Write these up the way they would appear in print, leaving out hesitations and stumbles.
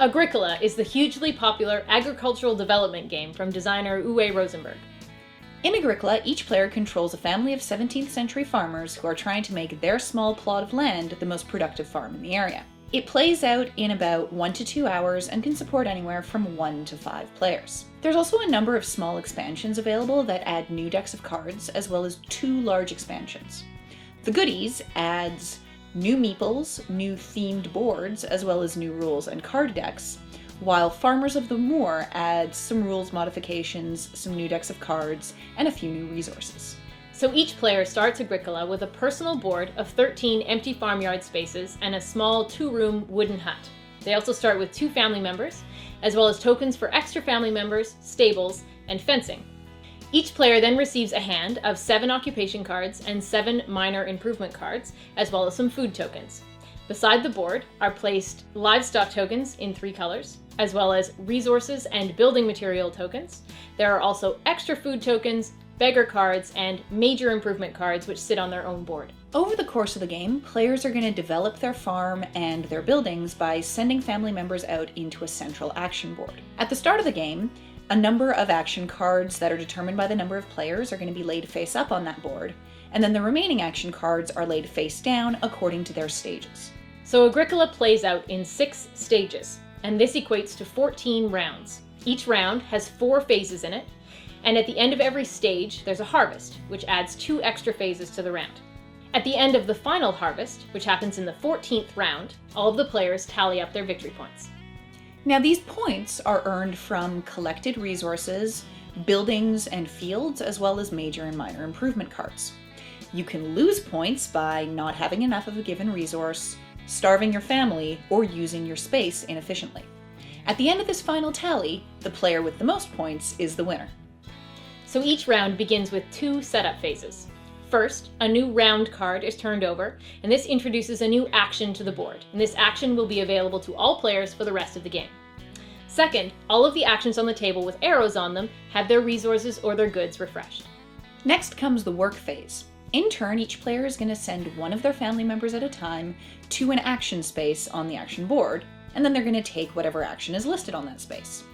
Agricola is the hugely popular agricultural development game from designer Uwe Rosenberg. In Agricola, each player controls a family of 17th century farmers who are trying to make their small plot of land the most productive farm in the area. It plays out in about 1 to 2 hours and can support anywhere from 1 to 5 players. There's also a number of small expansions available that add new decks of cards, as well as 2 large expansions. The Goodies adds new meeples, new themed boards, as well as new rules and card decks, while Farmers of the Moor adds some rules modifications, some new decks of cards, and a few new resources. So each player starts Agricola with a personal board of 13 empty farmyard spaces and a small 2-room wooden hut. They also start with 2 family members, as well as tokens for extra family members, stables, and fencing. Each player then receives a hand of 7 occupation cards and 7 minor improvement cards, as well as some food tokens. Beside the board are placed livestock tokens in 3 colors, as well as resources and building material tokens. There are also extra food tokens, beggar cards, and major improvement cards which sit on their own board. Over the course of the game, players are going to develop their farm and their buildings by sending family members out into a central action board. At the start of the game, a number of action cards that are determined by the number of players are going to be laid face up on that board, and then the remaining action cards are laid face down according to their stages. So Agricola plays out in 6 stages, and this equates to 14 rounds. Each round has 4 phases in it, and at the end of every stage, there's a harvest, which adds 2 extra phases to the round. At the end of the final harvest, which happens in the 14th round, all of the players tally up their victory points. Now these points are earned from collected resources, buildings and fields, as well as major and minor improvement cards. You can lose points by not having enough of a given resource, starving your family, or using your space inefficiently. At the end of this final tally, the player with the most points is the winner. So each round begins with 2 setup phases. First, a new round card is turned over, and this introduces a new action to the board, and this action will be available to all players for the rest of the game. Second, all of the actions on the table with arrows on them have their resources or their goods refreshed. Next comes the work phase. In turn, each player is going to send one of their family members at a time to an action space on the action board, and then they're going to take whatever action is listed on that space.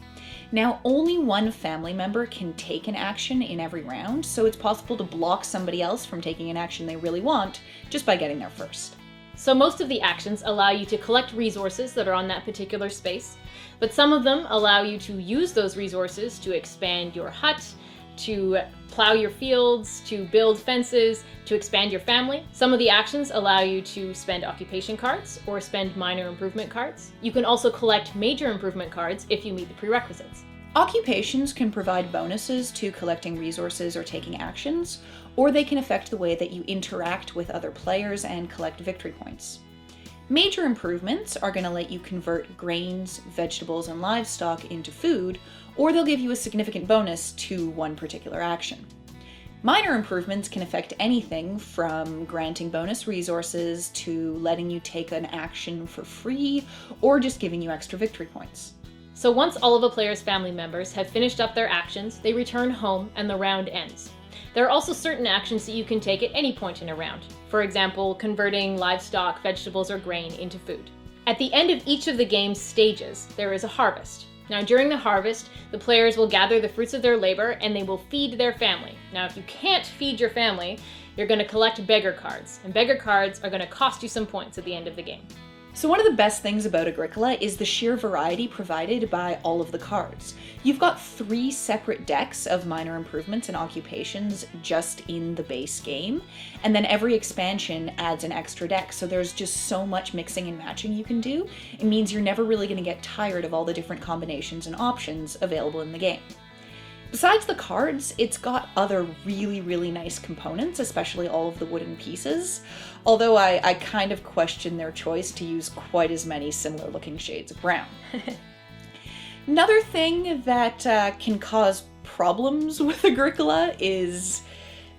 Now, only one family member can take an action in every round, so it's possible to block somebody else from taking an action they really want just by getting there first. So most of the actions allow you to collect resources that are on that particular space, but some of them allow you to use those resources to expand your hut, to plow your fields, to build fences, to expand your family. Some of the actions allow you to spend occupation cards or spend minor improvement cards. You can also collect major improvement cards if you meet the prerequisites. Occupations can provide bonuses to collecting resources or taking actions, or they can affect the way that you interact with other players and collect victory points. Major improvements are going to let you convert grains, vegetables, and livestock into food, or they'll give you a significant bonus to one particular action. Minor improvements can affect anything from granting bonus resources to letting you take an action for free, or just giving you extra victory points. So once all of a player's family members have finished up their actions, they return home and the round ends. There are also certain actions that you can take at any point in a round. For example, converting livestock, vegetables, or grain into food. At the end of each of the game's stages, there is a harvest. Now, during the harvest, the players will gather the fruits of their labor and they will feed their family. Now, if you can't feed your family, you're going to collect beggar cards, and beggar cards are going to cost you some points at the end of the game. So one of the best things about Agricola is the sheer variety provided by all of the cards. You've got 3 separate decks of minor improvements and occupations just in the base game, and then every expansion adds an extra deck, so there's just so much mixing and matching you can do. It means you're never really going to get tired of all the different combinations and options available in the game. Besides the cards, it's got other really, really nice components, especially all of the wooden pieces, although I kind of question their choice to use quite as many similar looking shades of brown. Another thing that can cause problems with Agricola is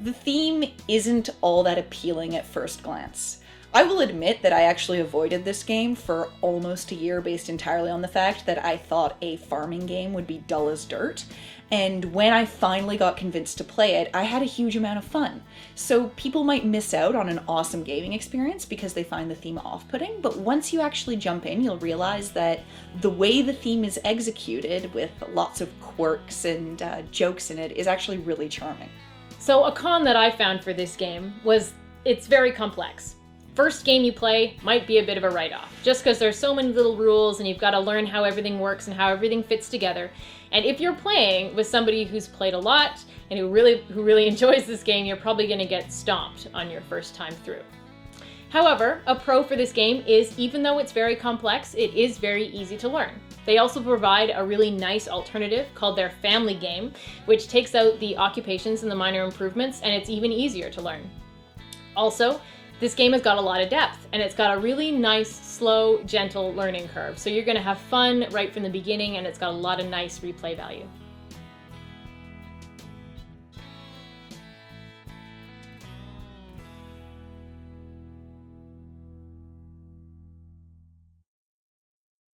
the theme isn't all that appealing at first glance. I will admit that I actually avoided this game for almost a year based entirely on the fact that I thought a farming game would be dull as dirt. And when I finally got convinced to play it, I had a huge amount of fun. So people might miss out on an awesome gaming experience because they find the theme off-putting, but once you actually jump in, you'll realize that the way the theme is executed, with lots of quirks and jokes in it, is actually really charming. So a con that I found for this game was it's very complex. First game you play might be a bit of a write-off, just because there's so many little rules and you've got to learn how everything works and how everything fits together. And if you're playing with somebody who's played a lot and who really enjoys this game, you're probably going to get stomped on your first time through. However, a pro for this game is, even though it's very complex, it is very easy to learn. They also provide a really nice alternative called their family game, which takes out the occupations and the minor improvements, and it's even easier to learn. Also, this game has got a lot of depth, and it's got a really nice, slow, gentle learning curve. So you're going to have fun right from the beginning, and it's got a lot of nice replay value.